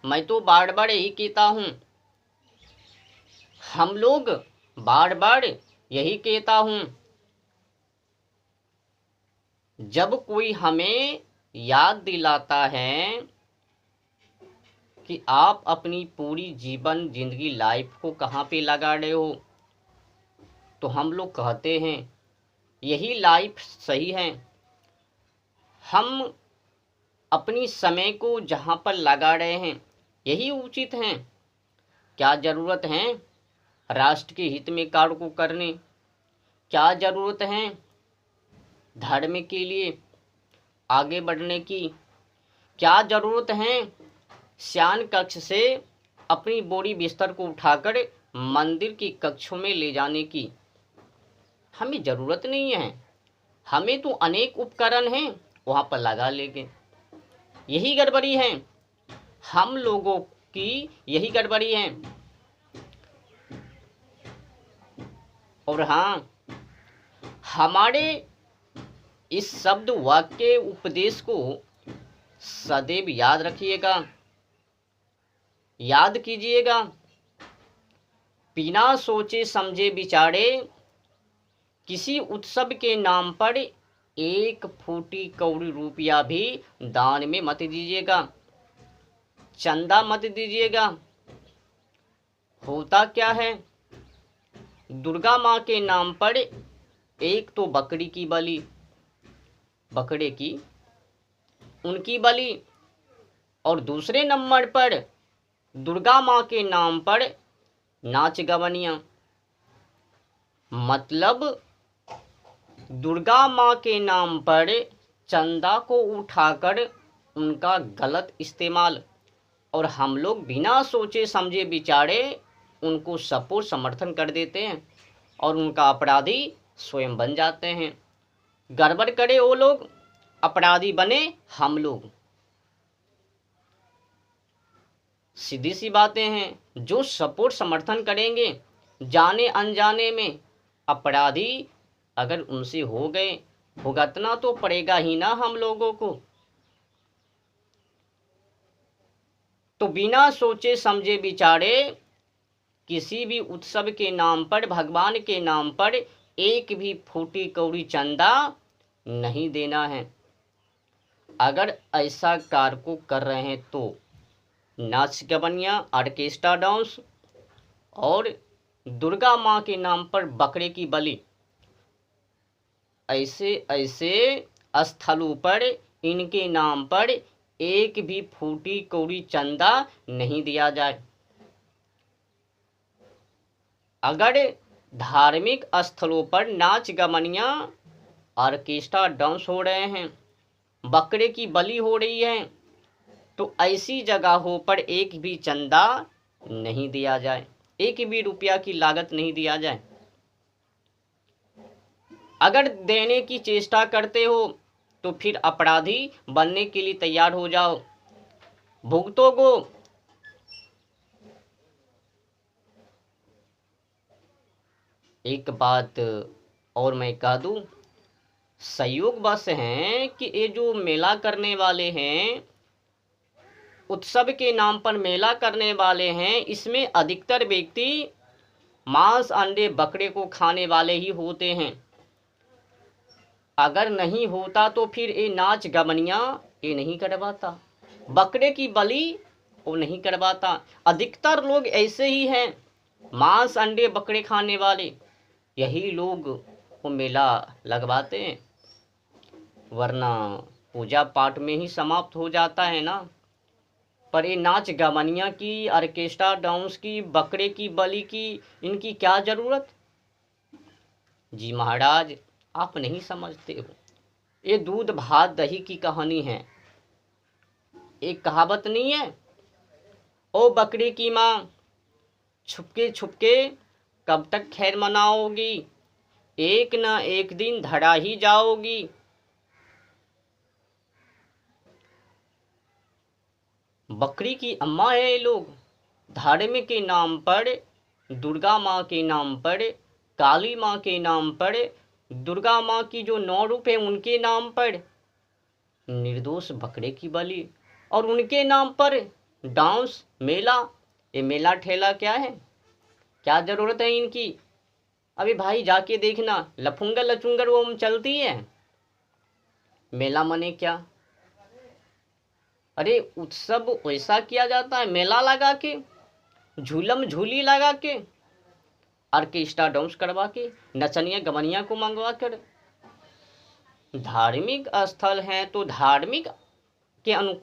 मैं तो बार बार यही कहता हूँ, हम लोग बार बार यही कहता हूँ, जब कोई हमें याद दिलाता है कि आप अपनी पूरी जीवन जिंदगी लाइफ को कहाँ पे लगा रहे हो, तो हम लोग कहते हैं यही लाइफ सही है। हम अपनी समय को जहाँ पर लगा रहे हैं यही उचित है। क्या ज़रूरत है राष्ट्र के हित में कार्य को करने, क्या ज़रूरत है धर्म के लिए आगे बढ़ने की, क्या ज़रूरत है शयन कक्ष से अपनी बोरी बिस्तर को उठाकर मंदिर की कक्षों में ले जाने की। हमें ज़रूरत नहीं है, हमें तो अनेक उपकरण हैं वहाँ पर लगा लेंगे। यही गड़बड़ी है, हम लोगों की यही गड़बड़ी है। और हाँ, हमारे इस शब्द वाक्य उपदेश को सदैव याद रखिएगा, याद कीजिएगा। बिना सोचे समझे विचारे किसी उत्सव के नाम पर एक फूटी कौड़ी रुपया भी दान में मत दीजिएगा, चंदा मत दीजिएगा। होता क्या है, दुर्गा माँ के नाम पर एक तो बकरी की बलि, बकरे की उनकी बलि, और दूसरे नंबर पर दुर्गा माँ के नाम पर नाच गवनियाँ। मतलब दुर्गा माँ के नाम पर चंदा को उठाकर उनका गलत इस्तेमाल, और हम लोग बिना सोचे समझे विचारे उनको सपोर्ट समर्थन कर देते हैं और उनका अपराधी स्वयं बन जाते हैं। गड़बड़ करे वो लोग, अपराधी बने हम लोग। सीधी सी बातें हैं। जो सपोर्ट समर्थन करेंगे जाने अनजाने में, अपराधी अगर उनसे हो गए, भुगतना तो पड़ेगा ही ना हम लोगों को। तो बिना सोचे समझे विचारे किसी भी उत्सव के नाम पर, भगवान के नाम पर एक भी फूटी कौड़ी चंदा नहीं देना है। अगर ऐसा कार्य को कर रहे हैं तो नाच गवनियाँ, ऑर्केस्ट्रा डांस और दुर्गा माँ के नाम पर बकरे की बलि, ऐसे ऐसे स्थलों पर इनके नाम पर एक भी फूटी कौड़ी चंदा नहीं दिया जाए। अगर धार्मिक स्थलों पर नाच गवनियाँ, ऑर्केस्ट्रा डांस हो रहे हैं, बकरे की बलि हो रही है, तो ऐसी जगहों पर एक भी चंदा नहीं दिया जाए, एक भी रुपया की लागत नहीं दिया जाए। अगर देने की चेष्टा करते हो तो फिर अपराधी बनने के लिए तैयार हो जाओ, भुगतोगो। एक बात और मैं कह दूं, संयोग बस हैं कि ये जो मेला करने वाले हैं, उत्सव के नाम पर मेला करने वाले हैं, इसमें अधिकतर व्यक्ति मांस अंडे बकरे को खाने वाले ही होते हैं। अगर नहीं होता तो फिर ये नाच गवनियाँ ये नहीं करवाता, बकरे की बलि वो नहीं करवाता। अधिकतर लोग ऐसे ही हैं, मांस अंडे बकरे खाने वाले, यही लोग वो मेला लगवाते हैं, वरना पूजा पाठ में ही समाप्त हो जाता है ना। पर ये नाच गवनियाँ की, ऑर्केस्ट्रा डांस की, बकरे की बलि की, इनकी क्या ज़रूरत। जी महाराज, आप नहीं समझते हो। ये दूध भात दही की कहानी है। एक कहावत नहीं है, ओ बकरी की माँ, छुपके छुपके कब तक खैर मनाओगी, एक न एक दिन धरा ही जाओगी। बकरी की अम्मा है ये लोग। धर्म के नाम पर, दुर्गा माँ के नाम पर, काली माँ के नाम पर, दुर्गा माँ की जो 9 रूप है उनके नाम पर निर्दोष बकरे की बलि, और उनके नाम पर डांस, मेला, ये मेला ठेला क्या है, क्या ज़रूरत है इनकी। अभी भाई जाके देखना, लफुंगर लचुंगर वो चलती है। मेला मने क्या, अरे उत्सव वैसा किया जाता है, मेला लगा के, झूलम झूली लगा के, ऑर्केस्ट्रा डांस करवा के, नचनिया गवनिया को मंगवा कर। धार्मिक स्थल हैं तो धार्मिक के अनुकूल